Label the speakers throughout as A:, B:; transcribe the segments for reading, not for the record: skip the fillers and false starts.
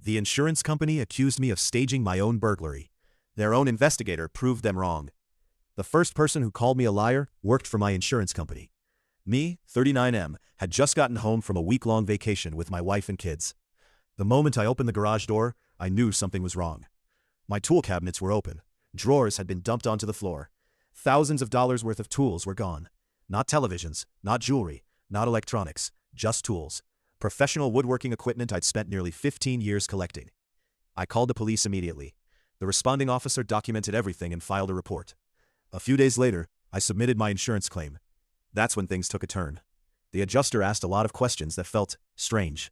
A: The insurance company accused me of staging my own burglary. Their own investigator proved them wrong. The first person who called me a liar worked for my insurance company. Me, 39M, had just gotten home from a week-long vacation with my wife and kids. The moment I opened the garage door, I knew something was wrong. My tool cabinets were open. Drawers had been dumped onto the floor. Thousands of dollars worth of tools were gone. Not televisions, not jewelry, not electronics, just tools. Professional woodworking equipment I'd spent nearly 15 years collecting. I called the police immediately. The responding officer documented everything and filed a report. A few days later, I submitted my insurance claim. That's when things took a turn. The adjuster asked a lot of questions that felt strange.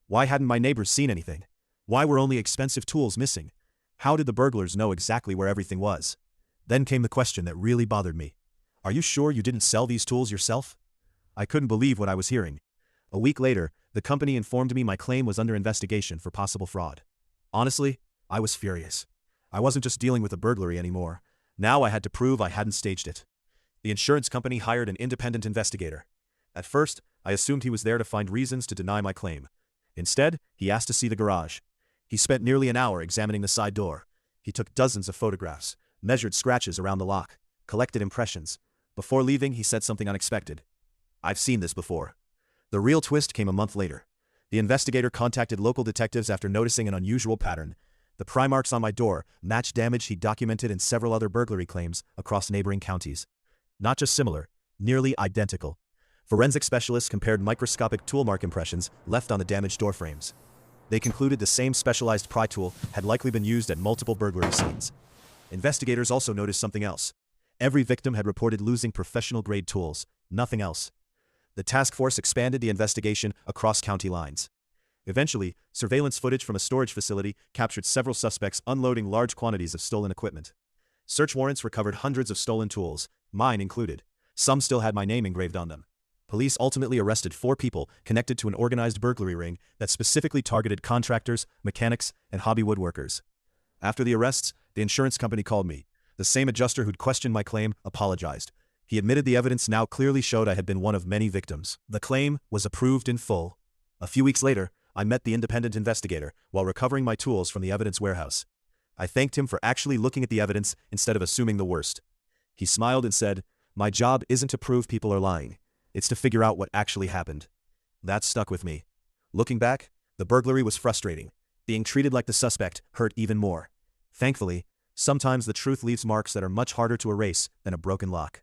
A: Why hadn't my neighbors seen anything? Why were only expensive tools missing? How did the burglars know exactly where everything was? Then came the question that really bothered me. Are you sure you didn't sell these tools yourself? I couldn't believe what I was hearing. A week later, the company informed me my claim was under investigation for possible fraud. Honestly, I was furious. I wasn't just dealing with a burglary anymore. Now I had to prove I hadn't staged it. The insurance company hired an independent investigator. At first, I assumed he was there to find reasons to deny my claim. Instead, he asked to see the garage. He spent nearly an hour examining the side door. He took dozens of photographs, measured scratches around the lock, collected impressions. Before leaving, he said something unexpected. I've seen this before. The real twist came a month later. The investigator contacted local detectives after noticing an unusual pattern. The pry marks on my door matched damage he documented in several other burglary claims across neighboring counties. Not just similar, nearly identical. Forensic specialists compared microscopic tool mark impressions left on the damaged door frames. They concluded the same specialized pry tool had likely been used at multiple burglary scenes. Investigators also noticed something else. Every victim had reported losing professional-grade tools, nothing else. The task force expanded the investigation across county lines. Eventually, surveillance footage from a storage facility captured several suspects unloading large quantities of stolen equipment. Search warrants recovered hundreds of stolen tools, mine included. Some still had my name engraved on them. Police ultimately arrested 4 people connected to an organized burglary ring that specifically targeted contractors, mechanics, and hobby woodworkers. After the arrests, the insurance company called me. The same adjuster who'd questioned my claim apologized. He admitted the evidence now clearly showed I had been one of many victims. The claim was approved in full. A few weeks later, I met the independent investigator while recovering my tools from the evidence warehouse. I thanked him for actually looking at the evidence instead of assuming the worst. He smiled and said, "My job isn't to prove people are lying. It's to figure out what actually happened." That stuck with me. Looking back, the burglary was frustrating. Being treated like the suspect hurt even more. Thankfully, sometimes the truth leaves marks that are much harder to erase than a broken lock.